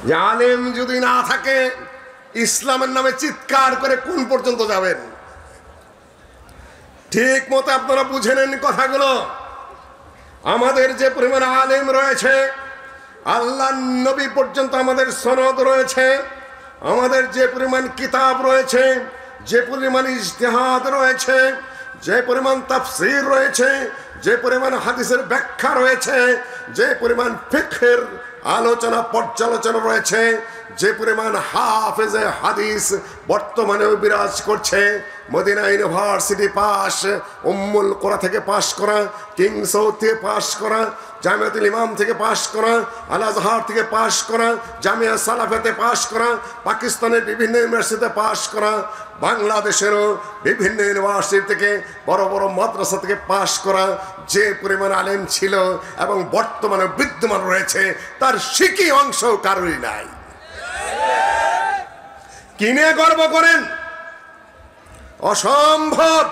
যে আলেম যদি না থাকে ইসলামের নামে চিৎকার করে কোন পর্যন্ত যাবেন? ঠিক মতো আপনারা বুঝে নেন কথাগুলো। আমাদের যে পরিমাণ আলেম রয়েছে, আল্লাহ নবী পর্যন্ত আমাদের সনদ রয়েছে, আমাদের যে পরিমাণ কিতাব রয়েছে, যে পরিমাণ ইজতিহাদ রয়েছে, যে পরিমাণ তাফসীর রয়েছে, যে পরিমাণ হাদিসের ব্যাখ্যা রয়েছে, যে পরিমাণ ফিকহের আলোচনা পর্যালোচনা রয়েছে, যে পরিমাণ হাফেজে হাদিস বর্তমানেও বিরাজ করছে, মদিনা ইউনিভার্সিটি পাস, উম্মুল কোরা থেকে পাশ করা, কিংস সৌদ থেকে পাশ করা, জামিয়াতুল ইমাম থেকে পাশ করা, আল আজহার থেকে পাশ করা, জামিয়া সালাফাতে পাশ করা, পাকিস্তানের বিভিন্ন ইউনিভার্সিটিতে পাশ করা, বাংলাদেশেরও বিভিন্ন ইউনিভার্সিটি থেকে বড় বড় মাদ্রাসা থেকে পাশ করা যে পরিমাণ আলেম ছিল এবং বর্তমানে বিদ্যমান রয়েছে, তার সিকি অংশ কারোরই নাই। কিনে গর্ব করেন? অসম্ভব।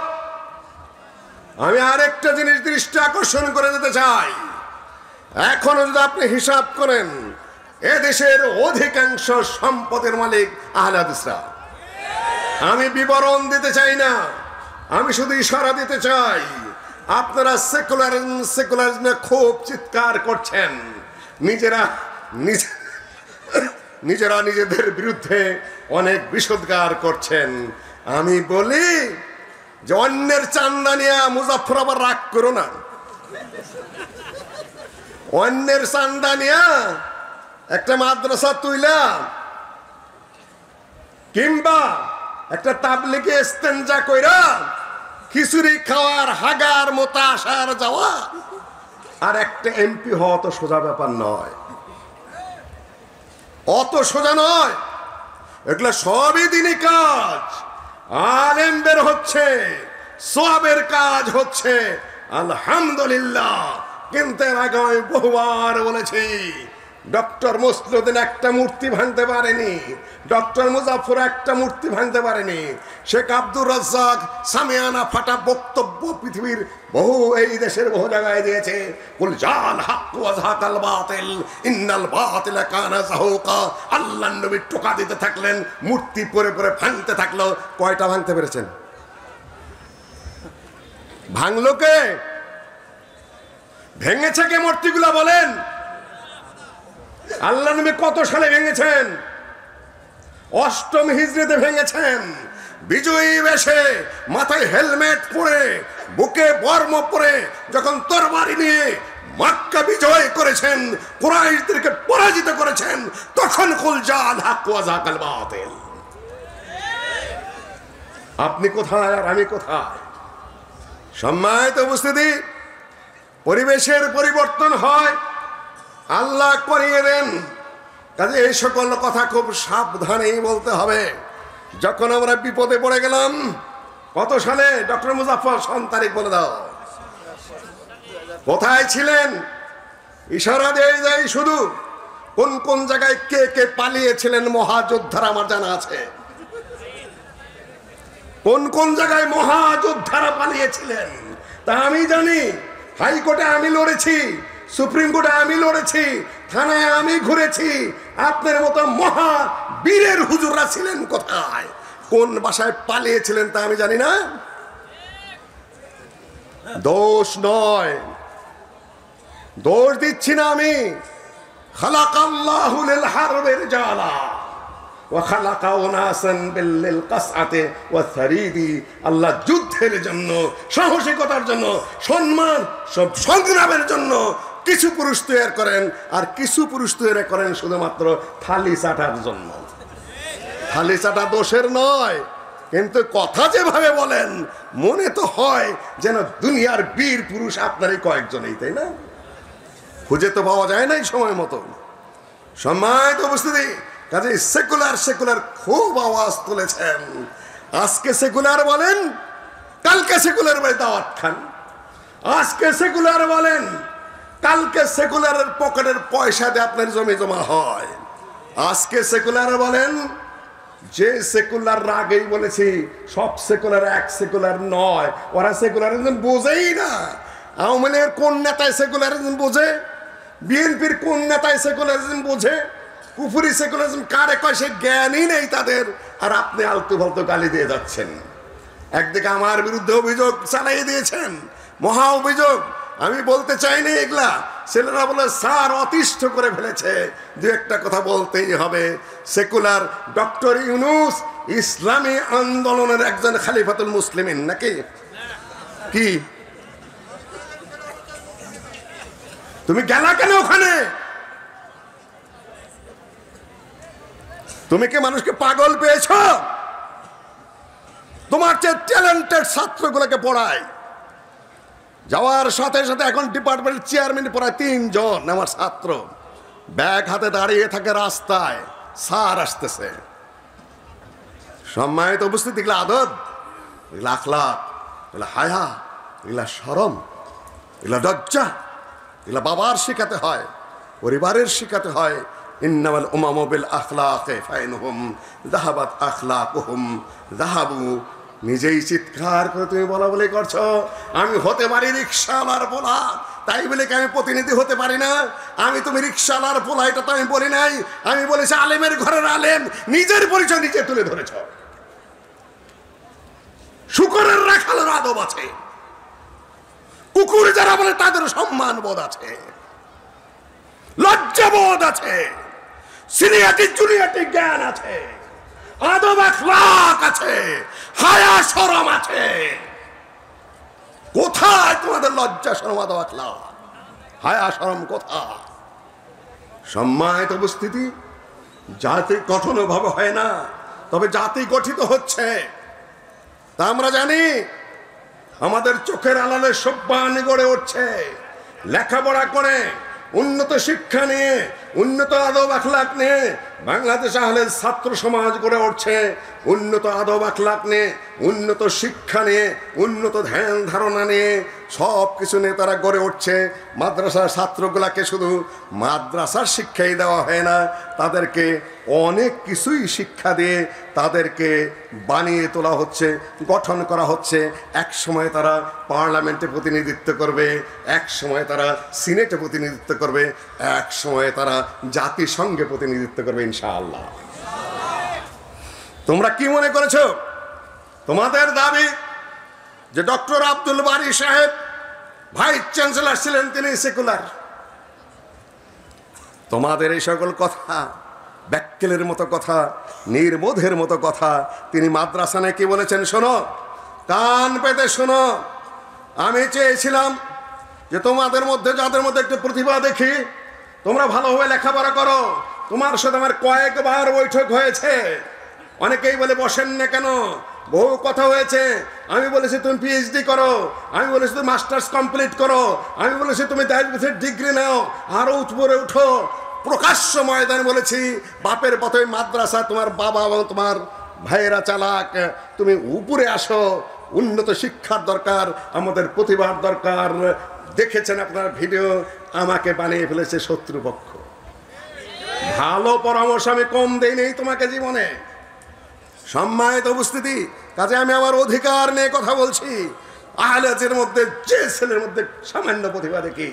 আমি আরেকটা জিনিস দৃষ্টি আকর্ষণ করে দিতে চাই। এখনো যদি আপনি হিসাব করেন, এদেশের অধিকাংশ সম্পদের মালিক আহলে হাদিসরা। আমি বিবরণ দিতে চাই না, আমি শুধু ইশারা দিতে চাই। আপনারা সেকুলারিজমে খুব চিৎকার করছেন, নিজেরা নিজেদের বিরুদ্ধে অনেক বিষোদ্গার করছেন। আমি বলি যে অন্যের চান্দা নিয়ে মুজাফফরাবাদ রাগ করো না। অন্যের চান্দা নিয়ে একটা মাদ্রাসা তুইলা কিংবা একটা তাবলিগে ইস্তেঞ্জা কইরা খিচুড়ি খাওয়ার, হাগার মতো আসার যাওয়া আর একটা এমপি হওয়া তো সোজা ব্যাপার নয়, অত সোজা নয়। এগুলো সবই দিনই কাজ। আলেম বের হচ্ছে, সওয়াবের কাজ হচ্ছে, আলহামদুলিল্লাহ। কিন্তু এর আগে আমি বহুবার বলেছি, ডক্টর মুসলিউদ্দিন একটা মূর্তি ভাঙতে পারেনি, ডক্টর মুজাফফর একটা মূর্তি ভাঙতে পারেনি, শেখ আব্দুর রাজ্জাক সামিয়ানা ফাটা বক্তব্য পৃথিবীর বহু, এই দেশের বহু জায়গায় দিয়েছে। কুল জাল হক ওয়া যাহাকাল বাতিল ইন্নাল বাতিলা কানা যাহুকা। আল্লাহর নবী টোকা দিতে থাকলেন, মূর্তি পরে পরে ভাঙতে থাকলো। কয়টা ভাঙতে পেরেছেন? ভাঙলো কে? ভেঙেছে কে মূর্তিগুলো বলেন? আল্লাহ নবী কত সালে ভেঙেছেন? 8ম হিজরিতে ভেঙেছেন। বিজয়ী বেশে, মাথায় হেলমেট পরে, বুকে বর্ম পরে যখন তরবারি নিয়ে মক্কা বিজয় করেছেন, কুরাইশদেরকে পরাজিত করেছেন, তখন কুল জাল হক ওয়া যাহাকাল বাতিল। আপনি কোথায় আর আমি কোথায়? সম্মানিত উপস্থিতি, পরিবেশের পরিবর্তন হয়, আল্লাহ করিয়ে দেন। কাজে এই সকল কথা খুব সাবধানেই বলতে হবে। যখন আমরা বিপদে পড়ে গেলাম, কত সালে? ডক্টর মুজাফফর, সন তারিখ বলে দাও। কোথায় ছিলেন? ইশারা দিয়ে যাই শুধু। কোন কোন জায়গায় কে কে পালিয়েছিলেন মহাযোদ্ধারা আমার জানা আছে। কোন কোন জায়গায় মহাযোদ্ধারা পালিয়েছিলেন তা আমি জানি। হাইকোর্টে আমি লড়েছি, সুপ্রিম কোর্টে আমি লড়েছি, থানায় আমি ঘুরেছি। আপনার মতো মহা বীরের হুজুররা ছিলেন কোথায়, কোন বাসায় পালিয়েছিলেন তা আমি জানি না। দোষ নয়, দোষ দিচ্ছি না আমি। খালাকাল্লাহু লিল হারবির জালা ওয়া খালাকা উনাসান বিল কাসআতি ওয়া সারিদি। আল্লাহ যুদ্ধের জন্য, সাহসিকতার জন্য, সম্মান, সব সংগ্রামের জন্য কিছু পুরুষ তৈরি করেন, আর কিছু পুরুষ তৈরি করেন শুধুমাত্র থালি চাটার জন্য। থালি চাটা দোষের নয়, কিন্তু কথা যেভাবে বলেন মনে তো হয় যেন দুনিয়ার বীর পুরুষ আপনারই কয়েকজনই, তাই না? খুঁজে তো পাওয়া যায় নাই সময় মতো। সম্মানিত উপস্থিতি, কাজে সেকুলার খুব আওয়াজ তুলেছেন। আজকে সেকুলার বলেন, কালকে সেকুলার বলে দাওয়াত খান। আজকে সেকুলার বলেন, কালকে সেকুলারের পকেটের পয়সা দিয়ে আপনার জমি জমা হয়। আজকে সেকুলার বলেন, যে সেকুলার আগেই বলেছি সব সেকুলার এক সেকুলার নয়, ওরা সেকুলারিজম বোঝেই না। আওয়ামী লীগের কোন নেতায় সেকুলারিজম বোঝে? বিএনপির কোন নেতায় সেকুলারিজম বোঝে? কুফরি সেকুলারিজম কারে কয় সে জ্ঞানই নেই তাদের, আর আপনি আলতু ফালতু গালি দিয়ে যাচ্ছেন। একদিকে আমার বিরুদ্ধে অভিযোগ চালিয়ে দিয়েছেন, মহা অভিযোগ। আমি বলতে চাইনি এগুলা, ছেলেরা বলে স্যার অতিষ্ঠ করে ফেলেছে, দু একটা কথা বলতেই হবে। সেকুলার ডক্টর ইউনূস ইসলামী আন্দোলনের একজন খলিফাতুল মুসলিমিন নাকি? কি তুমি গেলা কেন ওখানে? তুমি কি মানুষকে পাগল পেয়েছ? তোমার চেয়ে ট্যালেন্টেড ছাত্রগুলোকে পড়ায়, যাওয়ার সাথে সাথে এখন ডিপার্টমেন্ট চেয়ারম্যান পড়ায় 3 জন আমার ছাত্র, ব্যাগ হাতে দাঁড়িয়ে থাকে রাস্তায়, স্যার আসতেছে। সম্মানিত উপস্থিতি, এগুলা আদব, এগুলা আখলাক, এগুলা হায়া, এগুলা শরম, এগুলা লজ্জা, এগুলা বাবার শিখাতে হয়, পরিবারের শিখাতে হয়। ইন্নামাল উমামু বিল আখলাকি ফাইনহুম যাহাবাত আখলাকুহুম যাহাবু। নিজেই চিৎকার করে তুমি বলা বলে করছো আমি হতে পারি রিকশাওয়ালার পোলা, তাই বলে কি আমি প্রতিনিধি হতে পারি না? আমি তুমি রিকশাওয়ালার পোলা এটা তো আমি বলি নাই, আমি বলেছি আলেমের ঘরের আলেম। নিজের পরিচয় নিজে তুলে ধরেছ। শুকরের রাখালের আদব আছে, কুকুর যারা বলে তাদের সম্মান বোধ আছে, লজ্জাবোধ আছে, সিনিয়রিটি জুনিয়রিটি জ্ঞান আছে, আদব আখলাক আছে, হায়া শরম আছে। কোথায় তোমাদের লজ্জা শরম আদব আখলাক, হায়া শরম কোথায়? সম্মানিত উপস্থিতি, জাতি গঠন ভাবে হয় না, তবে জাতি গঠিত হচ্ছে তা আমরা জানি। আমাদের চোখের আড়ালে সভ্যান গড়ে উঠছে, লেখাপড়া করে উন্নত শিক্ষা নিয়ে, উন্নত আদব আখলাক নিয়ে বাংলাদেশ আহলের ছাত্র সমাজ গড়ে উঠছে। উন্নত আদব আখলাক নিয়ে, উন্নত শিক্ষা নিয়ে, উন্নত ধ্যান ধারণা নিয়ে সব কিছু নিয়ে তারা গড়ে উঠছে। মাদ্রাসার ছাত্রগুলাকে শুধু মাদ্রাসার শিক্ষাই দেওয়া হয় না, তাদেরকে অনেক কিছুই শিক্ষা দিয়ে তাদেরকে বানিয়ে তোলা হচ্ছে, গঠন করা হচ্ছে। এক সময় তারা পার্লামেন্টে প্রতিনিধিত্ব করবে, এক সময় তারা সিনেটে প্রতিনিধিত্ব করবে, এক সময় তারা জাতিসংঘে প্রতিনিধিত্ব করবে ইনশাআল্লাহ। তোমরা কি মনে করেছো তোমাদের দাবি যে ডক্টর আব্দুল বারী সাহেব ভাইস চ্যান্সেলর ছিলেন, তিনি সেকুলার? তোমাদের এই সকল কথা, ব্যাক্কেলের মতো কথা, নির্বোধের মতো কথা তিনি মাদ্রাসা নিয়ে কি বলেছেন শোনো, কান পেতে শোনো। আমি চেয়েছিলাম যে তোমাদের মধ্যে যাদের মধ্যে একটু প্রতিভা দেখি, তোমরা ভালোভাবে লেখাপড়া করো। তোমার সাথে আমার কয়েকবার বৈঠক হয়েছে, অনেকেই বলে বসেন না কেন, বহু কথা হয়েছে। আমি বলেছি তুমি পিএইচডি করো, আমি বলেছি তুমি মাস্টার্স কমপ্লিট করো, আমি বলেছি তুমি 10 বছর ডিগ্রি নাও, আরো উপরে উঠো। প্রকাশ্য ময়দানে বলেছি বাপের পথে মাদ্রাসা তোমার বাবা এবং তোমার ভাইয়েরা চালাক, তুমি উপরে আসো। উন্নত শিক্ষার দরকার, আমাদের প্রতিভার দরকার। দেখেছেন আপনার ভিডিও, আমাকে বানিয়ে ফেলেছে শত্রুপক্ষ। ভালো পরামর্শ আমি কম দেই নেই তোমাকে জীবনে। সম্মানিত উপস্থিতি, কাজে আমি আমার অধিকার নিয়ে কথা বলছি। আহলের মধ্যে যে ছেলের মধ্যে সামান্য প্রতিভা দেখি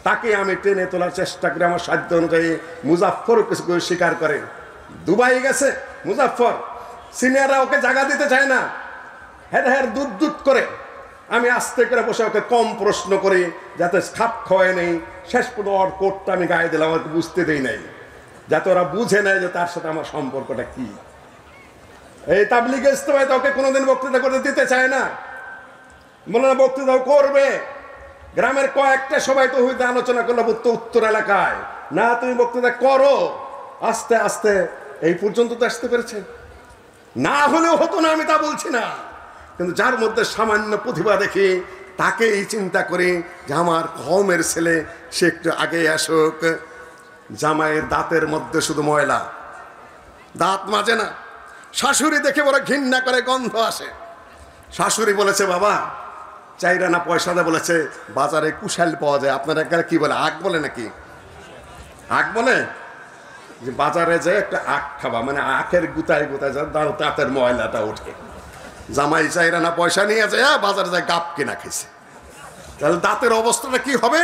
তাকে আমি টেনে তোলার চেষ্টা করি আমার সাধ্য অনুযায়ী। মুজাফফরও কিছু স্বীকার করে, দুবাই গেছে মুজাফফর, সিনিয়ররা ওকে জায়গা দিতে চায় না, হ্যাঁ দুধ দুধ করে। আমি আস্তে করে বসে ওকে কম প্রশ্ন করি যাতে খাপ খাওয়ায় নেই। শেষ পর্যন্ত ওর কোটটা আমি গায়ে দিলাম, আমাকে বুঝতে দেই নাই, যাতে ওরা বুঝে নেয় যে তার সাথে আমার সম্পর্কটা কি। এই তাবলিগ ইজতেমায় তো ওকে কোনোদিন বক্তৃতা করতে দিতে চায় না, বলে না বক্তৃতাও করবে। গ্রামের কয়েকটা সবাই তো হইতে আলোচনা করলো উত্তর এলাকায়, না তুমি বক্তৃতা করো। আস্তে আস্তে এই পর্যন্ত তো আসতে পেরেছে, না হলেও হতো না, আমি তা বলছি না। কিন্তু যার মধ্যে সামান্য প্রতিভা দেখি তাকেই চিন্তা করি যে আমার কওমের ছেলে, সে একটু আগে আসুক। জামাইয়ের দাঁতের মধ্যে শুধু ময়লা, দাঁত মাজে না। শাশুড়ি দেখে বড় ঘৃণা করে, গন্ধ আসে। শাশুড়ি বলেছে বাবা চাইরা না পয়সা দেয়, বলেছে বাজারে কুশাল পাওয়া যায়। আপনারা কি বলে, আখ বলে নাকি? আখ বলে যে বাজারে যে একটা আখ খাবা, মানে আখের গুতায় গুতায় দাঁতের ময়লাটা ওঠে। জামাই চাইরা না পয়সা নিয়ে যায়, বাজারে যায় গাপ কিনা খেয়েছে, তাহলে দাঁতের অবস্থাটা কি হবে?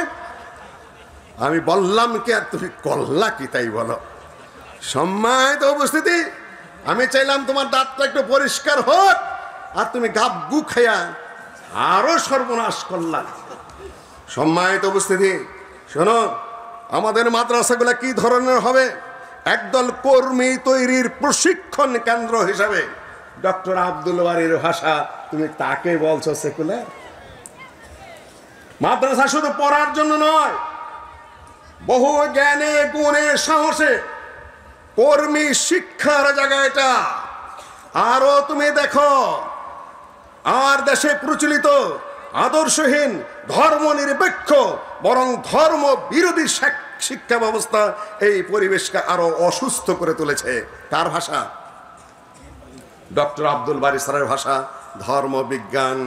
আমি বললাম কি আর তুমি করলা কি তাই বলো? সম্মানিত উপস্থিতি, আমি চাইলাম তোমার দাঁতটা একটু পরিষ্কার হোক, আর তুমি গাব গু খাইয়া আরো সর্বনাশ করলা। সম্মানিত উপস্থিতি, শোনো, আমাদের মাদ্রাসাগুলো কি ধরনের হবে? একদল কর্মী তৈরির প্রশিক্ষণ কেন্দ্র হিসাবে। ডক্টর আব্দুল বারীর ভাষা, তুমি তাকে বলছো সেকুলার? মাদ্রাসা শুধু পড়ার জন্য নয়, বহু জ্ঞানে গুণে সাহসে কর্মী শিক্ষার জায়গা এটা। আরো তুমি দেখো, আর দেশে প্রচলিত আদর্শহীন, ধর্ম নিরপেক্ষ, বরং ধর্ম বিরোধী শিক্ষা ব্যবস্থা এই পরিবেশকে আরো অসুস্থ করে তুলেছে। কার ভাষা? ডক্টর আব্দুল বারী স্যারের ভাষা। ধর্ম বিজ্ঞান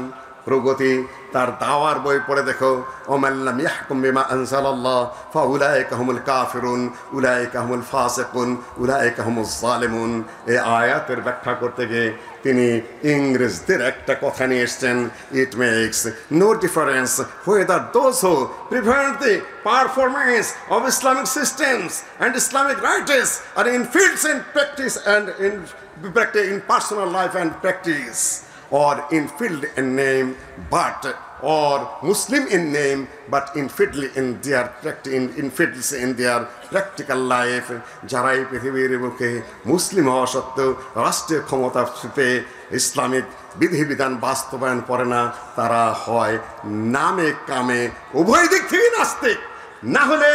প্রগতি, তার দাওয়ার বই পড়ে দেখো, ওমাল্লাম ইয়াহকুম বিমা আনজালাল্লাহ ফাউলাইকা হুমুল কাফিরুন উলাইকা হুমুল ফাসিকুন উলাইকা হুমুজ জালিমুন। এই আয়াতের ব্যাখ্যা করতে গিয়ে তিনি ইংরেজদের একটা কথা নিয়ে এসেছেন, it makes no difference whether those who prevent the performance of Islamic systems and Islamic rites are infidels in practice and in personal life and practice, or infidel in name but, or Muslim in name but infidel in their infidels in their practical life। যারা এই পৃথিবীর বুকে মুসলিম হওয়া সত্ত্বেও রাষ্ট্রীয় ক্ষমতা পেয়ে Islamic বিধিবিধান বাস্তবায়ন করে না, তারা হয় নামে কামে উভয় দিক থেকে নাস্তিক, না হলে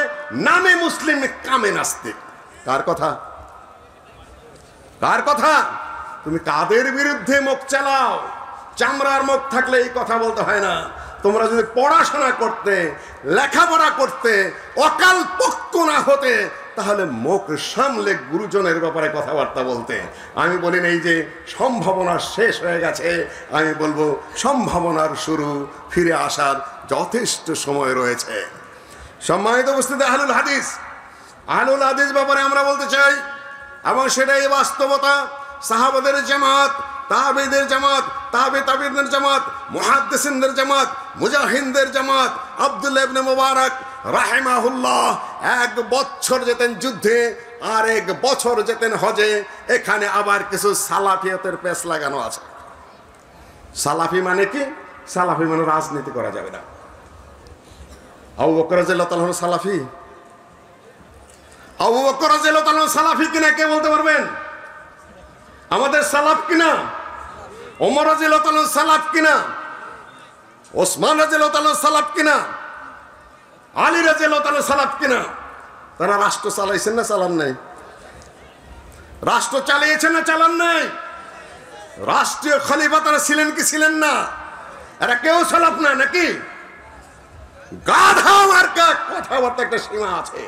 নামে মুসলিম কামে নাস্তিক। কার কথা? কার কথা? তুমি কাদের বিরুদ্ধে মুখ চালাও? চামড়ার মুখ থাকলে এই কথা বলতে হয় না। তোমরা যদি পড়াশোনা করতে, লেখাপড়া করতে, অকাল পক্ষ না হতে, তাহলে মুখ সামলে গুরুজনের ব্যাপারে কথাবার্তা বলতে। আমি বলি এই যে সম্ভাবনা শেষ হয়ে গেছে, আমি বলবো সম্ভাবনার শুরু, ফিরে আসার যথেষ্ট সময় রয়েছে। সম্মানিত উপস্থিতি, আহলুল হাদিস ব্যাপারে আমরা বলতে চাই, এবং সেটাই বাস্তবতা। সাহাবাদের জামাত, তাবেঈদের জামাত, তাবেঈদের জামাত, মুহাদ্দিসিনদের জামাত, মুজাহিদদের জামাত, আব্দুল্লাহ ইবনে মুবারক রাহিমাহুল্লাহ 1 বছর যেতেন যুদ্ধে, আর 1 বছর যেতেন হজে। এখানে আবার কিছু সালাফিয়তের পেশ লাগানো আছে। সালাফি মানে কি? সালাফি মানে রাজনীতি করা যাবে না। আবু বকর রাদিয়াল্লাহু তাআলা সালাফি? আবু বকর রাদিয়াল্লাহু তাআলা সালাফি কিনা কে বলতে পারবেন? আমাদের সালাফ কিনা? ওমর রাদিয়াল্লাহু তাআলা সালাফ কিনা? ওসমান রাদিয়াল্লাহু তাআলা সালাফ কিনা? আলী রাদিয়াল্লাহু তাআলা সালাফ কিনা? তারা রাষ্ট্র চালাইছেন না চালান নাই? রাষ্ট্র চালিয়েছেন না চালান নাই? রাষ্ট্রীয় খলিফা তারা ছিলেন কি ছিলেন না? এরা কেউ সালাফ না নাকি? গাধা মার্কা কথাবার্তা একটা সীমা আছে,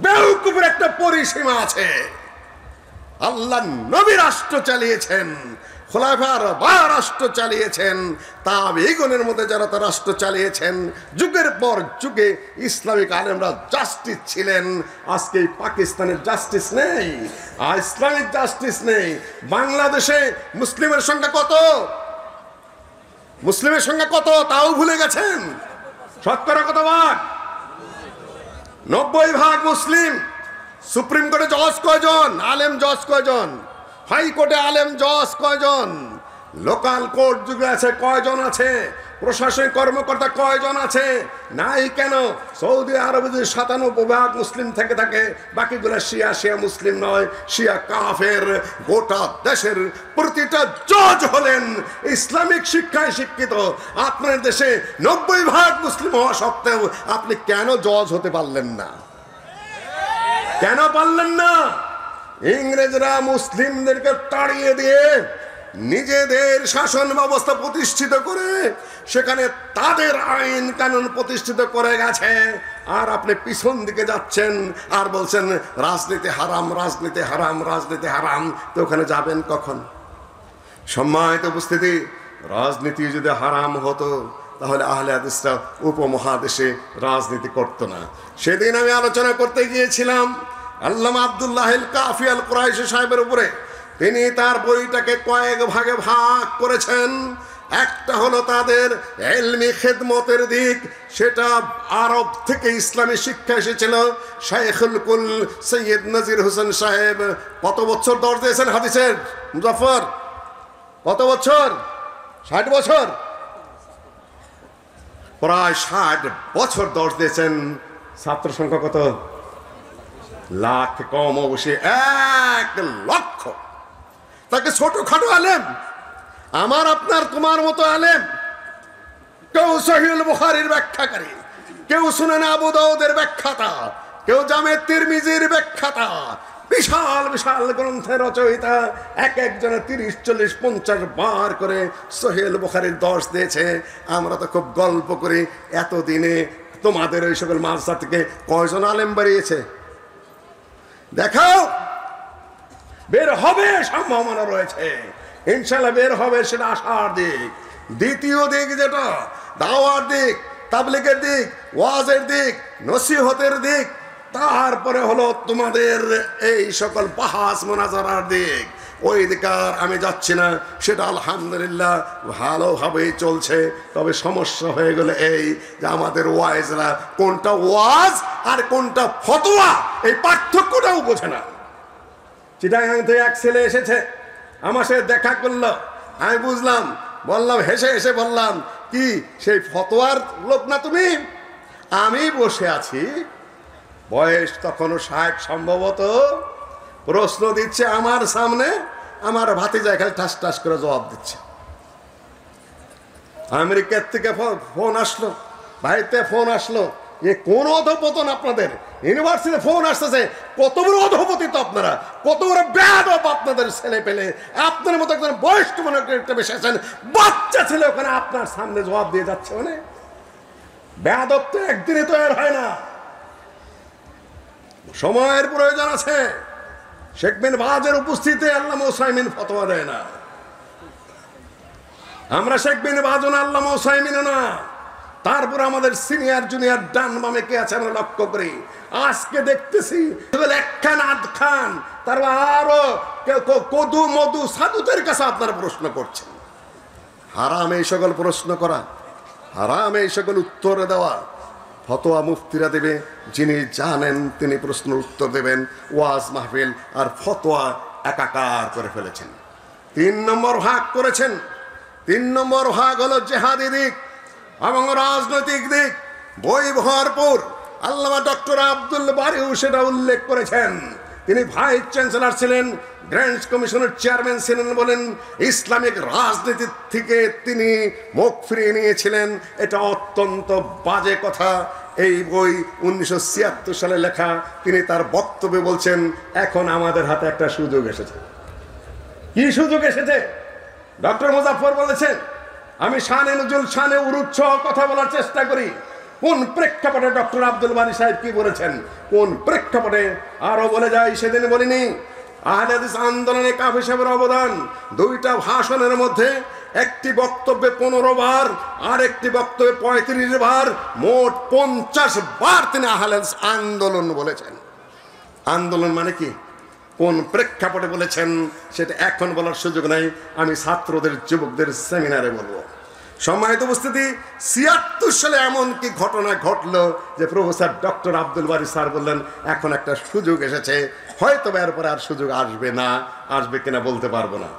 বেউকুফের একটা পরিসীমা আছে। আল্লাহ নবী রাষ্ট্র চালিয়েছেন, খোলাফার বা রাষ্ট্র চালিয়েছেন, তাবেঈগণের মধ্যে যারা তা রাষ্ট্র চালিয়েছেন, যুগের পর যুগে ইসলামিক আলেমরা জাস্টিস ছিলেন। আজকে পাকিস্তানের জাস্টিস নেই, আর ইসলামিক জাস্টিস নেই। বাংলাদেশে মুসলিমের সংখ্যা কত? মুসলিমের সংখ্যা কত তাও ভুলে গেছেন। শতকরা কত ভাগ? 90% মুসলিম। সুপ্রিম কোর্টে জজ কয়জন? আলেম জজ কয়জন? হাইকোর্টে আলেম জজ কয়জন? লোকাল কোর্ট যুগে আছে কয়জন আছে? প্রশাসনিক কর্মকর্তা কয়জন আছে? নাই কেন? সৌদি আরবে যদি 97% মুসলিম থেকে থাকে, বাকিগুলো শিয়া মুসলিম নয়, শিয়া কাফের। গোটা দেশের প্রতিটা জজ হলেন ইসলামিক শিক্ষায় শিক্ষিত। আপনার দেশে 90% মুসলিম হওয়া সত্ত্বেও আপনি কেন জজ হতে পারলেন না? কেন পারলেন না? ইংরেজরা মুসলিমদেরকে তাড়িয়ে দিয়ে নিজেদের শাসন ব্যবস্থা প্রতিষ্ঠিত করে সেখানে তাদের আইন কানুন প্রতিষ্ঠিত করে গেছে, আর আপনি পিছন দিকে যাচ্ছেন আর বলছেন রাজনীতি হারাম, রাজনীতি হারাম, রাজনীতি হারাম। তো ওখানে যাবেন কখন? সম্মানিত উপস্থিতি, রাজনীতি যদি হারাম হতো তাহলে আহলে হাদিসরা উপমহাদেশে রাজনীতি করত না। সেদিন আমি আলোচনা করতে গিয়েছিলাম আল্লামা আব্দুল্লাহ আল কাফি আল কুরাইশি সাহেবের উপরে। তিনি তার বইটাকে কয়েক ভাগে ভাগ করেছেন। একটা হলো তাদের ইলমি খিদমতের দিক, সেটা আরব থেকে ইসলামী শিক্ষা এসেছিল। শাইখুল কুল সৈয়দ নজির হোসেন সাহেব কত বছর দর্জ দিয়েছেন হাদিসের? মুজাফফর কত বছর? 60 বছর, প্রায় 60 বছর দর্জ দিয়েছেন। ছাত্র সংখ্যা কত? লাখ কম অবশ্যই 1 লক্ষ। তাকে ছোটখাটো আলেম, আমার আপনার তোমার মতো আলেম, কেউ সহিহুল বুখারীর ব্যাখ্যাকারী, কেউ সুনান আবু দাউদের ব্যাখ্যাতা, কেউ জামে তিরমিজির ব্যাখ্যাতা, বিশাল বিশাল গ্রন্থের রচয়িতা, এক একজনে 30, 40, 50 বার করে সহিহুল বুখারীর দর্শ দিয়েছে। আমরা তো খুব গল্প করি। এতদিনে তোমাদের ওই সকল মাদ্রাসা থেকে কয়জন আলেম বেরিয়েছে দেখাও। বের হবে, সম্ভাবনা রয়েছে, ইনশাল্লাহ বের হবে, সেটা আশার দিক। দ্বিতীয় দিক যেটা দাওয়ার দিক, তাবলীগের দিক, ওয়াজের দিক, নসিহতের দিক, তারপরে হলো তোমাদের এই সকল বাহাস মুনাজারার দিক। ওই দিকে আর আমি যাচ্ছি না, সেটা আলহামদুলিল্লাহ ভালোভাবেই চলছে। তবে সমস্যা হয়ে গেলে এই যে আমাদের ওয়াইজরা কোনটা ওয়াজ আর কোনটা ফতোয়া এই পার্থক্যটাও বোঝে না। চিটাগাং থেকে এক ছেলে এসেছে, আমার সাথে দেখা করলো, আমি বুঝলাম, বললাম, হেসে হেসে বললাম, কি সেই ফতোয়ার লোক না তুমি? আমি বসে আছি, বয়স তখনও 60 সম্ভবত, প্রশ্ন দিচ্ছে আমার সামনে, আমার ভাতিজা খালি ঠাস ঠাস করে জবাব দিচ্ছে। আমেরিকার থেকে ফোন আসলো, ভাইতে ফোন আসলো, এ কোন অধপতন আপনাদের, ইউনিভার্সিটি ফোন আসতেছে, কত বড় অধপতিত আপনারা, কত বড় বেয়াদব আপনাদের ছেলে পেলে, আপনার মতো একজন বয়স্ক মনে একটা বেশি আছেন, বাচ্চা ছেলে ওখানে আপনার সামনে জবাব দিয়ে যাচ্ছে। মানে বেয়াদব তো একদিনে তৈরি হয় না, সময়ের প্রয়োজন আছে। শেখ বিন বাজের উপস্থিতিতে আল্লামা উসাইমিন ফতোয়া দেয় না, আমরা শেখ বিন বাজও না, আল্লামা উসাইমিনও না। তারপর আমাদের সিনিয়র জুনিয়র ডান বামে কে আছে আমরা লক্ষ্য করি। আজকে দেখতেছি এক খান আধ খান, তারপর আরো কদু মধু সাধুদের কাছে আপনারা প্রশ্ন করছেন। হারাম এই সকল প্রশ্ন করা, হারাম এই সকল উত্তর দেওয়া। ফতোয়া মুফতিরা দেবে, যিনি জানেন তিনি প্রশ্নের উত্তর দেবেন। ওয়াজ মাহফিল আর ফতোয়া একাকার করে ফেলেছেন। 3 নম্বর ভাগ করেছেন। 3 নম্বর ভাগ হলো জেহাদি দিক এবং রাজনৈতিক দিক, বই ভরপুর। আল্লামা ডক্টর আব্দুল বারিও সেটা উল্লেখ করেছেন। তিনি ভাইস চ্যান্সেলর ছিলেন, গ্র্যান্ড কমিশনের চেয়ারম্যান ছিলেন বলেন, ইসলামিক রাজনীতি থেকে তিনি মুখ ফিরিয়ে নিয়েছিলেন। এটা অত্যন্ত বাজে কথা। এই বই 1976 সালে লেখা। তিনি তার বক্তব্যে বলছেন, এখন আমাদের হাতে একটা সুযোগ এসেছে। কি সুযোগ এসেছে? ডক্টর মুজাফফর বলেছেন, আমি শানে নজরুল, শানে উরুচ্ছ কথা বলার চেষ্টা করি। কোন প্রেক্ষাপটে ডক্টর আব্দুল বারী সাহেব কি বলেছেন, কোন প্রেক্ষাপটে আরো বলে যাই, সেদিন বলিনি। আহলে হাদিস আন্দোলনে কাফি সাহেবের অবদান, 2টা ভাষণের মধ্যে একটি বক্তব্যে 15 বার আর একটি বক্তব্যে 35 বার, মোট 50 বার তিনি আহলে হাদিস আন্দোলন বলেছেন। আন্দোলন মানে কি, কোন প্রেক্ষাপটে বলেছেন সেটা এখন বলার সুযোগ নাই, আমি ছাত্রদের যুবকদের সেমিনারে বলবো। সম্মানিত উপস্থিতি, 76 সালে এমন কি ঘটনা ঘটলো যে প্রফেসর ডক্টর আব্দুল বারী স্যার বললেন, এখন একটা সুযোগ এসেছে, হয়তো এরপরে আর সুযোগ আসবে না, আসবে কিনা বলতে পারবো না।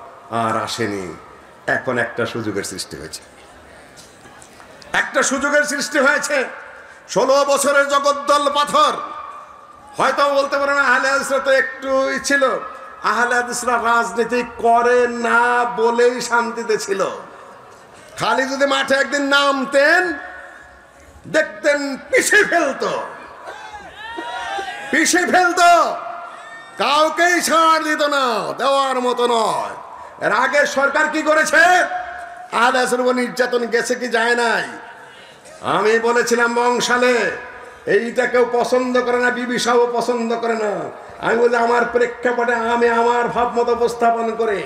আর আসেনি, এখন একটা সুযোগের সৃষ্টি হয়েছে। একটা সুযোগের সৃষ্টি হয়েছে। 16 বছরের জগদ্দল পাথর, হয়তো বলতে পারে না আহলে হাদিসরা তো একটু ছিল, আহলে হাদিসরা রাজনীতি করে না বলেই শান্তিতে ছিল। খালি যদি মাঠে একদিন নামতেন, দেখতেন পিষে ফেলতো, কাউকেই ছাড় দিত না, দেওয়ার মতো নয়। এর আগে সরকার কি করেছে? আহলে হাদিসের উপর নির্যাতন গেছে কি যায় নাই? আমি বলেছিলাম বংশালে, এইটা কেউ পছন্দ করে না, বিবি সাহেব পছন্দ করে না। আমি বলি আমার প্রেক্ষাপটে আমি আমার ভাব মতো উপস্থাপন করে,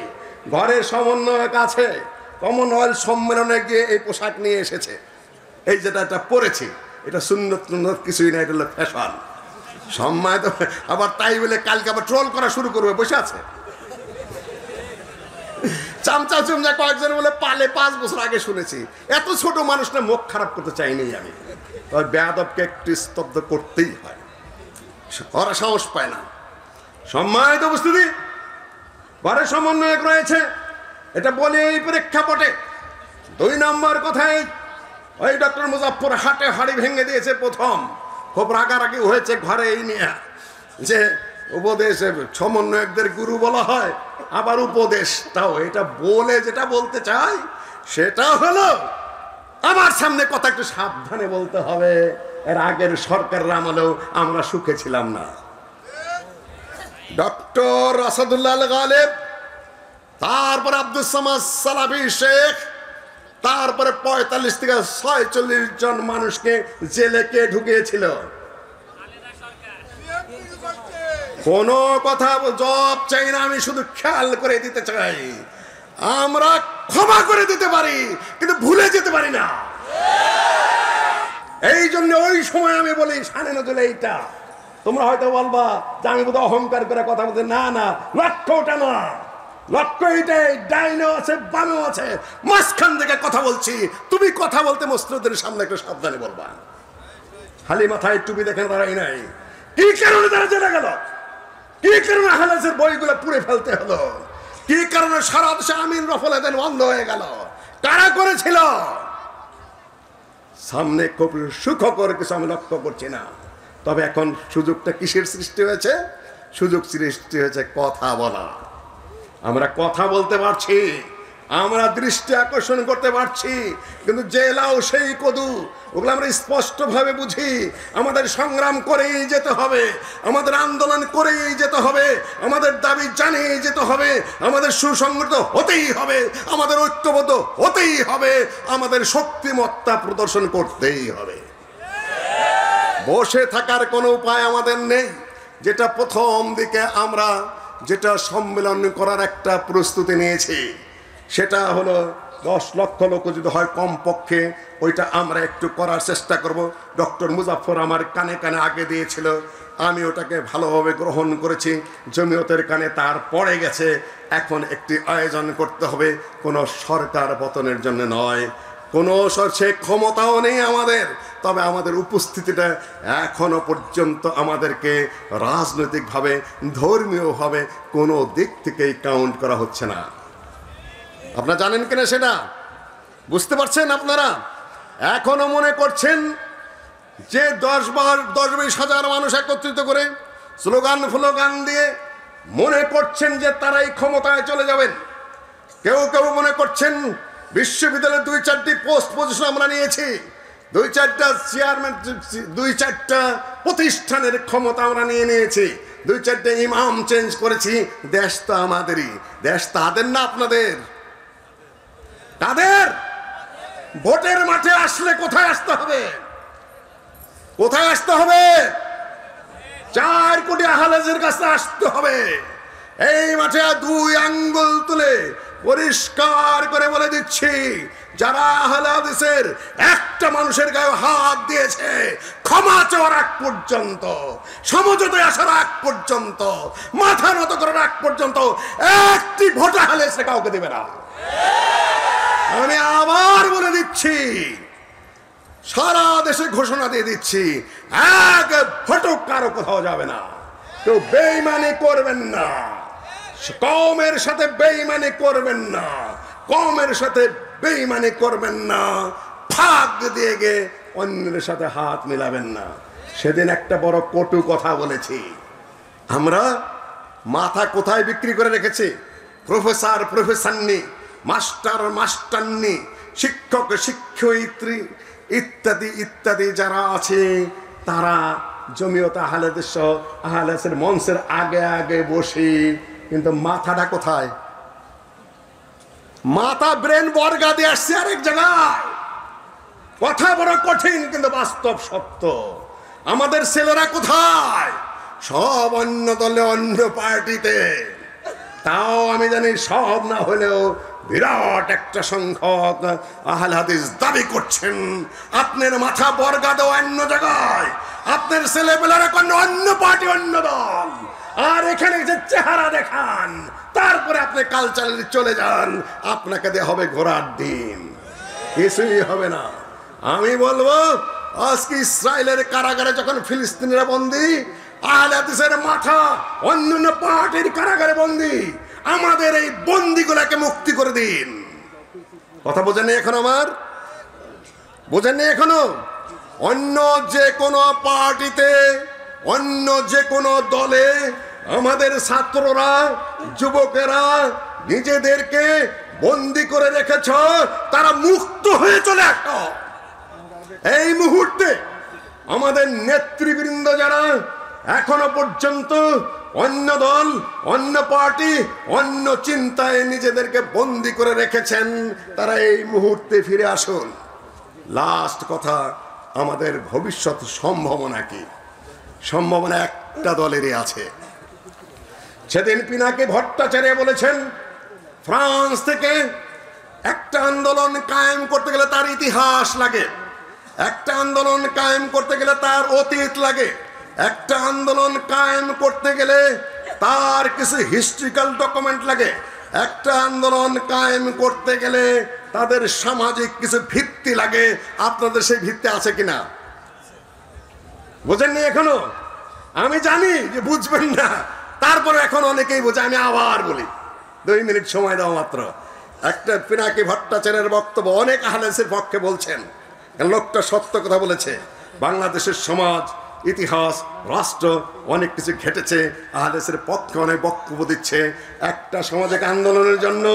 ঘরের সমন্বয়ক আছে, কমনওয়েলথ সম্মেলনে গিয়ে এই পোশাক নিয়ে এসেছে, এই যেটা এটা পরেছি, এটা সুন্নত কিছুই না, এটা হলো ফ্যাশন। সম্মানিত, আবার তাই বলে কালকে আবার ট্রোল করা শুরু করবে, বসে আছে। চামচা চুমচা কয়েকজন বলে পালে 5 বছর আগে শুনেছি। এত ছোট মানুষটা মুখ খারাপ করতে চাইনি আমি। ওই বেয়াদবকে একটু স্তব্ধ করতেই হয়, ওরা সাহস পায় না। সম্মানিত উপস্থিতি, ঘরে সমন্বয়ক রয়েছে, এটা বলে এই প্রেক্ষাপটে 2 নম্বর কথাই ওই ডক্টর মুজাফফর হাটে হাড়ি ভেঙে দিয়েছে। প্রথম খুব রাগারাগি হয়েছে ঘরে এই নিয়ে যে উপদেশে সমন্বয়কদের গুরু বলা হয়, আবার উপদেশটাও। এটা বলে যেটা বলতে চাই সেটা হলো আমার সামনে কথা একটু সাবধানে বলতে হবে। এর আগের সরকারের আমলেও আমরা সুখে ছিলাম না। ডক্টর আসাদুল্লাহ আল গালেব, তারপরে আব্দুল সামাদ সালাফি শেখ, তারপরে 45 থেকে 46 জন মানুষকে জেলে কে ঢুকিয়েছিল? কোন কথা জবাব চাই না, আমি শুধু খেয়াল করে দিতে চাই আমরা ক্ষমা করে দিতে পারি কিন্তু ভুলে যেতে পারি না। এই জন্য ওই সময় আমি বলি শানে নজরুল এইটা। তোমরা হয়তো বলবা যে আমি বোধহয় অহংকার করে কথা বলতে, না না, লক্ষ্য ওটা না, লক্ষ্য এইটাই, ডাইনেও আছে বামেও আছে, মাঝখান থেকে কথা বলছি। তুমি কথা বলতে মসজিদের সামনে একটু সাবধানে বলবা। খালি মাথায় টুপি দেখেন তারাই নাই। কি কারণে তারা জেলে গেল? কি কারণে হালাসের বইগুলো পুড়ে ফেলতে হলো? কি কারণে সারা দেশে আমিন রফল এদেন বন্ধ হয়ে গেল? কারা করেছিল? সামনে খুব সুখকর কিছু আমি লক্ষ্য করছি না। তবে এখন সুযোগটা কিসের সৃষ্টি হয়েছে? সুযোগ সৃষ্টি হয়েছে কথা বলা। আমরা কথা বলতে পারছি, আমরা দৃষ্টি আকর্ষণ করতে পারছি, কিন্তু জেলাও সেই কদু, ওগুলো আমরা স্পষ্টভাবে বুঝি। আমাদের সংগ্রাম করেই যেতে হবে, আমাদের আন্দোলন করেই যেতে হবে, আমাদের দাবি জানিয়ে যেতে হবে, আমাদের সুসংগঠিত হতেই হবে, আমাদের ঐক্যবদ্ধ হতেই হবে, আমাদের শক্তিমত্তা প্রদর্শন করতেই হবে। বসে থাকার কোনো উপায় আমাদের নেই। যেটা প্রথম দিকে আমরা যেটা সম্মেলন করার একটা প্রস্তুতি নিয়েছি, সেটা হলো 10 লক্ষ লোক যদি হয় কমপক্ষে, ওইটা আমরা একটু করার চেষ্টা করব। ডক্টর মুজাফফর আমার কানে কানে আগে দিয়েছিল, আমি ওটাকে ভালোভাবে গ্রহণ করেছি। জমিয়তের কানে তার পড়ে গেছে। এখন একটি আয়োজন করতে হবে, কোনো সরকার পতনের জন্য নয়, কোনো সে ক্ষমতাও নেই আমাদের। তবে আমাদের উপস্থিতিটা এখনো পর্যন্ত আমাদেরকে রাজনৈতিকভাবে, ধর্মীয়ভাবে কোনো দিক থেকেই কাউন্ট করা হচ্ছে না। আপনারা জানেন কিনা সেটা বুঝতে পারছেন? আপনারা এখনো মনে করছেন যে 10-20 হাজার মানুষ একত্রিত করে স্লোগান দিয়ে মনে করছেন যে তারাই ক্ষমতায় চলে যাবেন। কেউ কেউ মনে করছেন বিশ্ববিদ্যালয়ের 2-4টি পোস্ট পজিশন আমরা নিয়েছি, 2-4টা চেয়ারম্যান, 2-4টা প্রতিষ্ঠানের ক্ষমতা আমরা নিয়েছি, 2-4টা ইমাম চেঞ্জ করেছি। দেশ তো আমাদেরই, দেশ তাদের না আপনাদের। তাদের ভোটের মাঠে আসলে কোথায় আসতে হবে? কোথায় আসতে হবে? 4 কোটি আহলাজের কাছে আসতে হবে। এই মাঠে 2 আঙ্গুল তুলে পরিষ্কার করে বলে দিচ্ছি, যারা আহলে হাদিসের একটা মানুষের গায়ে হাত দিয়েছে, ক্ষমা চাওয়ার আগ পর্যন্ত, সমঝোতায় আসার আগ পর্যন্ত, মাথা নত করার আগ পর্যন্ত একটি ভোট আহলে হাদিস কাউকে দেবে না। আমি আবার বলে দিচ্ছি, সারা দেশে ঘোষণা দিয়ে দিচ্ছি, এক ভোটও কারো কোথাও যাবে না। কেউ বেঈমানি করবেন না, কওমের সাথে বেঈমানি করবেন না, কওমের সাথে বেঈমানি করবেন না, ফাঁক দিয়ে গিয়ে অন্যের সাথে হাত মিলাবেন না। সেদিন একটা বড় কটু কথা বলেছি। আমরা মাথা কোথায় বিক্রি করে রেখেছি? প্রফেসর প্রফেসরনি, মাস্টার মাস্টারনি, শিক্ষক শিক্ষয়িত্রী ইত্যাদি ইত্যাদি যারা আছে, তারা জমিয়ত আহলে হাদিস সহ আহলে হাদিসের মঞ্চের আগে আগে বসে, কিন্তু মাথাটা কোথায়? মাথা ব্রেন বর্গা দিয়ে আসছে আরেক জায়গায়। কথা বড় কঠিন কিন্তু বাস্তব সত্য। আমাদের ছেলেরা কোথায়? সব অন্য দলে, অন্য পার্টিতে। তাও আমি জানি সব না হলেও বিরাট একটা সংখ্যক আহলে হাদিস দাবি করছেন। আপনার মাথা বর্গা দেওয়া অন্য জায়গায়, আপনার ছেলেবেলারা কোনো অন্য পার্টি, অন্য দল, আর এখানে যে চেহারা দেখান তারপরে আপনি কালচারে চলে যান, আপনাকে দেওয়া হবে ঘোড়ার ডিম, কিছুই হবে না। আমি বলবো আজকে ইসরায়েলের কারাগারে যখন ফিলিস্তিনিরা বন্দী, আহলে হাদিসের মাথা অন্যান্য পার্টির কারাগারে বন্দী, আমাদের এই বন্দীগুলোকে মুক্তি করে দিন। কথা বোঝেননি এখন? আমার বোঝেননি এখনো? অন্য যে কোনো পার্টিতে, অন্য যে কোনো দলে আমাদের ছাত্ররা, যুবকেরা নিজেদেরকে বন্দী করে রেখেছ, তারা মুক্ত হয়ে চলে আসো। এই মুহূর্তে আমাদের নেতৃবৃন্দ যারা এখনো পর্যন্ত অন্য দল, অন্য পার্টি, অন্য চিন্তায় নিজেদেরকে বন্দী করে রেখেছেন, তারা এই মুহূর্তে ফিরে আসুন। লাস্ট কথা, আমাদের ভবিষ্যৎ সম্ভাবনা কি? সম্ভাবনা একটা দলেরই আছে। সেদিন পিনাকি ভট্টাচার্য বলেছেন, ফ্রান্স থেকে একটা আন্দোলন কায়েম করতে গেলে তার ইতিহাস লাগে, একটা আন্দোলন কায়েম করতে গেলে তার অতীত লাগে, একটা আন্দোলন কায়েম করতে গেলে তার কিছু হিস্ট্রিক্যাল ডকুমেন্ট লাগে, একটা আন্দোলন কায়েম করতে গেলে তাদের সামাজিক কিছু ভিত্তি লাগে। আপনাদের সেই ভিত্তি আছে কিনা? বোঝেননি এখনো? আমি জানি যে বুঝবেন না, তারপরে এখন অনেকেই বোঝে। আমি আবার বলি, 2 মিনিট সময় দাও মাত্র। একটা পিনাকি ভট্টাচার্যের বক্তব্য অনেক আহলে হাদিসের পক্ষে বলছেন, লোকটা সত্য কথা বলেছে। বাংলাদেশের সমাজ, ইতিহাস, রাষ্ট্র অনেক কিছু ঘটেছে, আহলে হাদিসের পক্ষে অনেক বক্তব্য দিচ্ছে। একটা সামাজিক আন্দোলনের জন্য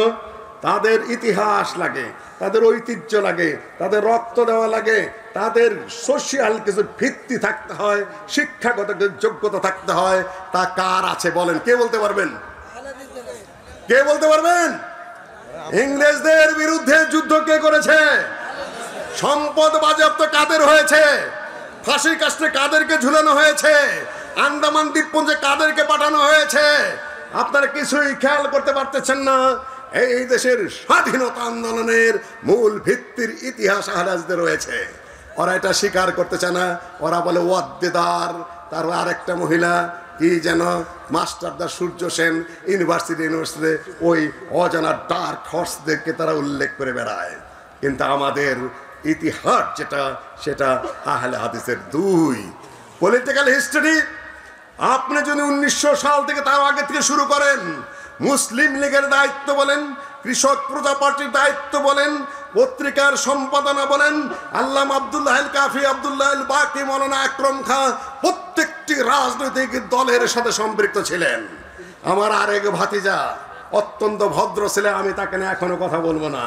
তাদের ইতিহাস লাগে, তাদের ঐতিহ্য লাগে, তাদের রক্ত দেওয়া লাগে, তাদের সোশিয়াল কিছু ভিত্তি থাকতে হয়, শিক্ষাগত যোগ্যতা থাকতে হয়। তা কার আছে বলেন? কে বলতে পারবেন? কে বলতে পারবেন? ইংরেজদের বিরুদ্ধে যুদ্ধ কে করেছে? সম্পদ বাজেয়াপ্ত কাদের হয়েছে? ফাঁসির কাস্টে কাদেরকে ঝুলানো হয়েছে? আন্দামান দ্বীপপুঞ্জে কাদেরকে পাঠানো হয়েছে? আপনারা কিছুই খেয়াল করতে পারতেছেন না। এই দেশের স্বাধীনতা আন্দোলনের মূল ভিত্তির ইতিহাস আহলে হাদিসদের রয়েছে। ওরা এটা স্বীকার করতে চায় না। ওরা বলে ওয়াদ্দেদার, তার আরেকটা মহিলা কি যেন মাস্টারদা সূর্য সেন, ইউনিভার্সিটিতে ওই অজানা ডার্ক হর্সদেরকে তারা উল্লেখ করে বেড়ায়। কিন্তু আমাদের ইতিহাস যেটা, সেটা আহলে হাদিসের 2 পলিটিক্যাল হিস্ট্রি। আপনি যদি 1900 সাল থেকে তার আগে থেকে শুরু করেন, মুসলিম লীগের দায়িত্ব বলেন, কৃষক প্রজা পার্টির দায়িত্ব বলেন, পত্রিকার সম্পাদনা বলেন, আল্লামা আব্দুল্লাহ আল কাফি, আব্দুল্লাহ আল বাকি, মৌলানা আকরম খাঁ প্রত্যেকটি রাজনৈতিক দলের সাথে সম্পৃক্ত ছিলেন। আমার আরেক ভাতিজা অত্যন্ত ভদ্র ছেলে, আমি তাকে নিয়ে এখনো কথা বলবো না।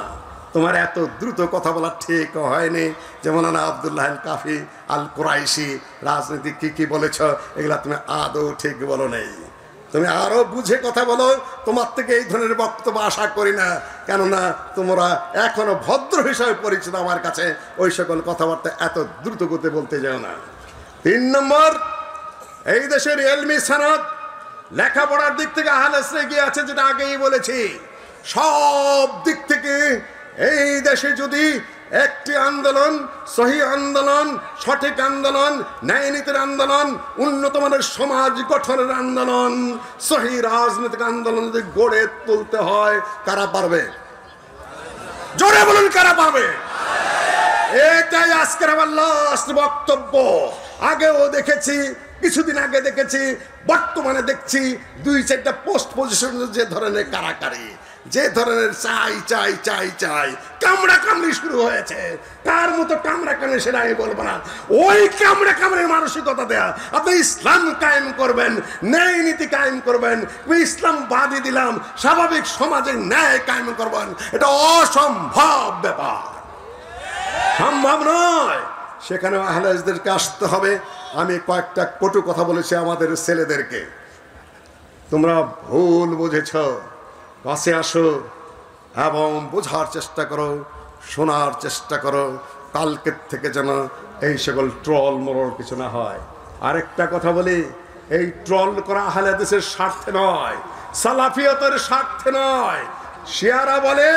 তোমার এত দ্রুত কথা বলা ঠিক হয়নি। যেমন আব্দুল্লাহ আল কাফি আল কুরাইশি রাজনীতি কি কি বলেছ, এগুলা তুমি আদৌ ঠিক বলো নেই। তুমি আরো বুঝে কথা বলো। তোমার থেকে এই ধরনের বক্তব্য আশা করি না, কেননা তোমরা এখনো ভদ্র হিসাবে পরিচিত আমার কাছে। ওই সকল কথাবার্তা এত দ্রুত গতিতে বলতে যাও না। 3 নম্বর, এই দেশের এলমি সানাত লেখাপড়ার দিক থেকে আহলে হাদিসরা এগিয়ে আছে, যেটা আগেই বলেছি। সব দিক থেকে এই দেশে যদি একটি আন্দোলন, সহি আন্দোলন, সঠিক আন্দোলন, ন্যায় নীতির আন্দোলন, উন্নত মানের সমাজ গঠনের আন্দোলন, সহি রাজনৈতিক আন্দোলন যদি গড়ে তুলতে হয়, কারা পারবে? জোরে বলুন, কারা পারবে? এটাই আজকের আমার লাস্ট বক্তব্য। আগেও দেখেছি, কিছুদিন আগে দেখেছি, বর্তমানে দেখছি 2-4টা পোস্ট পজিশন যে ধরনের কারাকারি, যে ধরনের চাই চাই চাই চাই কামড়া কামড়ি শুরু হয়েছে। তার মতো কামড়া কামড়ি সেটা আমি বলবো না। ওই কামড়া কামড়ের মানসিকতা দেয়া, আপনি ইসলাম কায়েম করবেন, ন্যায় নীতি কায়েম করবেন, ইসলাম বাদই দিলাম, স্বাভাবিক সমাজে ন্যায় কায়েম করবেন, এটা অসম্ভব ব্যাপার, সম্ভব নয়। সেখানে আহলে হাদিসদেরকে আসতে হবে। আমি কয়েকটা কটু কথা বলেছি আমাদের ছেলেদেরকে, তোমরা ভুল বুঝেছ, কাছে আসো এবং বোঝার চেষ্টা করো, শোনার চেষ্টা করো। কালকের থেকে যেন এই সকল ট্রল মরল কিছু না হয়। আরেকটা কথা বলি, এই ট্রল করা আহলে হাদিসের স্বার্থে নয়, সালাফিয়তের স্বার্থে নয়। শিয়ারা বলে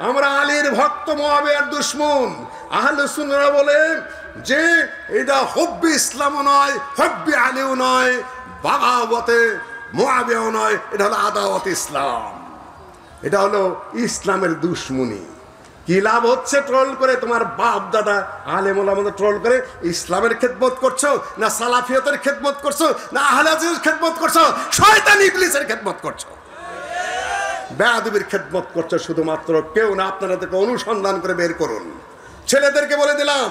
আমরা আলীর ভক্ত, মুআবিয়ার দুশমন। আহলে সুন্নাহরা বলে যে এটা হব্বি ইসলামও নয়, হব্বি আলীও নয়, বাগাবতে মুআবিয়াও নয়, এটা হলো আদাওয়াত ইসলাম। এটা হলো ইসলামের দুশ্মনী। কি লাভ হচ্ছে ট্রোল করে? তোমার বাপ দাদা আলেম ওলামাদের ট্রোল করে ইসলামের খেদমত করছো, না সালাফিয়তের খেদমত করছো, না আহলে হাদিসের খেদমত করছো, শয়তান ইবলিসের খেদমত করছো, বেয়াদবির খেদমত করছো শুধুমাত্র। কেউ না, আপনারা থেকে অনুসন্ধান করে বের করুন। ছেলেদেরকে বলে দিলাম,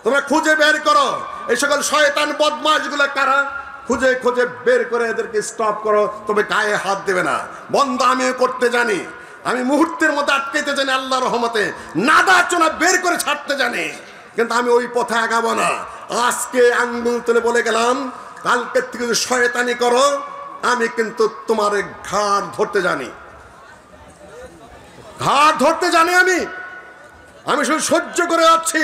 তোমরা খুঁজে বের করো এই সকল শয়তান বদমাশগুলো কারা, খুঁজে খুঁজে বের করে এদেরকে স্টপ করো। তবে গায়ে হাত দেবে না। বন্ধ আমিও করতে জানি, আমি মুহূর্তের মধ্যে আটকাইতে জানি, আল্লাহর রহমতে নাদা চোনা বের করে ছাড়তে জানি, কিন্তু আমি ওই পথে আগাবো না। আজকে আঙ্গুল তুলে বলে গেলাম, কালকের থেকে যদি শয়তানি করো আমি কিন্তু তোমার ঘাড় ধরতে জানি, ঘাড় ধরতে জানি। আমি শুধু সহ্য করে যাচ্ছি।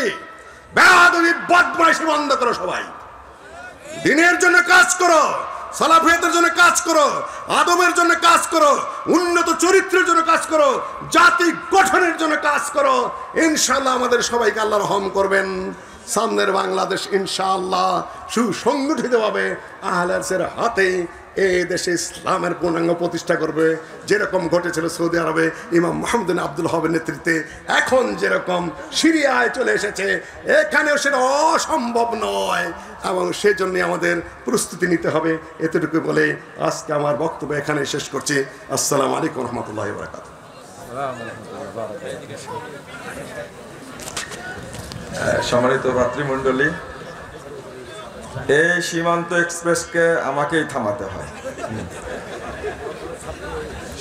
বেয়াদবি বদমাইশি বন্ধ করো সবাই। দিনের জন্য কাজ করো, সালাফিয়তের জন্য কাজ করো, আদমের জন্য কাজ করো, উন্নত চরিত্রের জন্য কাজ করো, জাতি গঠনের জন্য কাজ করো। ইনশাআল্লাহ আমাদের সবাইকে আল্লাহ রহম করবেন। সামনের বাংলাদেশ ইনশাআল্লাহ সুসংগঠিতভাবে আহলে হাদিসের হাতে এই দেশে ইসলামের পূর্ণাঙ্গ প্রতিষ্ঠা করবে। যেরকম ঘটেছিল সৌদি আরবে ইমাম মুহাম্মদ বিন আব্দুল ওয়াহাবের নেতৃত্বে, এখন যেরকম সিরিয়ায় চলে এসেছে, এখানেও সেটা অসম্ভব নয়, এবং সেজন্য আমাদের প্রস্তুতি নিতে হবে। এতটুকু বলে আজকে আমার বক্তব্য এখানে শেষ করছি। আসসালামু আলাইকুম রহমতুল্লাহি ওয়া বারাকাতুহু। সম্মানিত ভাতৃমণ্ডলী, এই সীমান্ত এক্সপ্রেসকে আমাকেই থামাতে হয়।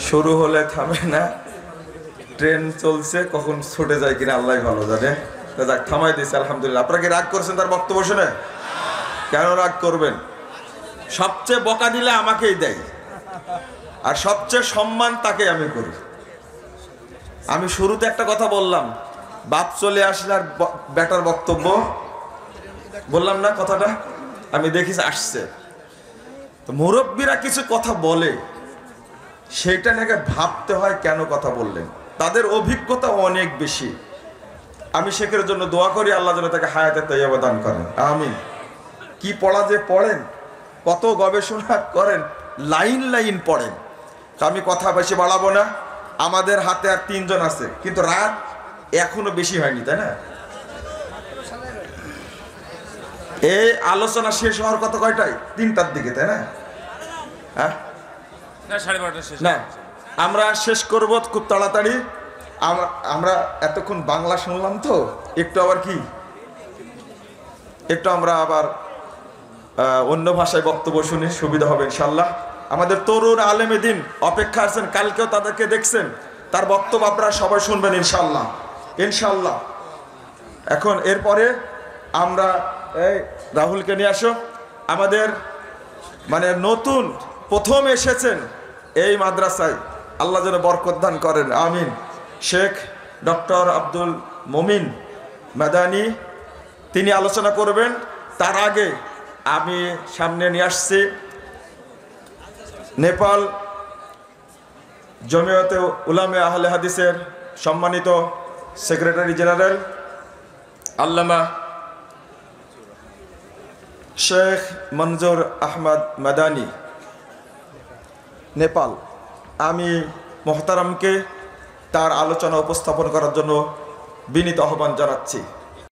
শুরু হলে থামে না, ট্রেন চলছে, কখন ছুটে যায় কিনা আল্লাহ ভালো জানে। যাক, থামাই দিয়েছে আলহামদুলিল্লাহ। আপনারা কি রাগ করছেন তার বক্তব্য শুনে? কেন রাগ করবেন? সবচেয়ে বকা দিলে আমাকেই দেয়, আর সবচেয়ে সম্মান তাকে আমি করি। আমি শুরুতে একটা কথা বললাম, বাপ চলে আসলে আর বেটার বক্তব্য বললাম না, কথাটা আমি দেখেছি আসছে। তো মুরব্বীরা কিছু কথা বলে, সেইটা নাকি ভাবতে হয় কেন কথা বললেন। তাদের অভিজ্ঞতা অনেক বেশি। আমি শেখের জন্য দোয়া করি, আল্লাহ যেন তাকে হায়াতে তাইয়্যিবা দান করেন, আমিন। কি পড়া যে পড়েন, কত গবেষণা করেন, লাইন লাইন পড়েন। তো আমি কথা বেশি বাড়াবো না। আমাদের হাতে আর 3 জন আছে, কিন্তু রাত এখনো বেশি হয়নি, তাই না? এই আলোচনা শেষ হওয়ার কত কয়টায়? 3টার দিকে, তাই না? হ্যাঁ, না, আমরা শেষ করব খুব তাড়াতাড়ি। আমরা এতক্ষণ বাংলা শুনলাম, তো একটু আবার কি, একটু আমরা আবার অন্য ভাষায় বক্তব্য শুনি, সুবিধা হবে ইনশাল্লাহ। আমাদের তরুণ আলেমে দিন অপেক্ষা আছেন, কালকেও তাদেরকে দেখছেন, তার বক্তব্য আপনারা সবাই শুনবেন ইনশাল্লাহ, ইনশাল্লাহ। এখন এরপরে আমরা এই রাহুলকে নিয়ে আসো। আমাদের মানে নতুন প্রথম এসেছেন এই মাদ্রাসায়, আল্লাহ যেন বরকত দান করেন, আমিন। শেখ ডক্টর আব্দুল মমিন মাদানী, তিনি আলোচনা করবেন। তার আগে আমি সামনে নিয়ে আসছি নেপাল জমিয়তে উলামে আহলে হাদিসের সম্মানিত সেক্রেটারি জেনারেল আল্লামা শেখ মঞ্জুর আহমদ মাদানী, নেপাল। আমি মোহতারামকে তার আলোচনা উপস্থাপন করার জন্য বিনীত আহ্বান জানাচ্ছি।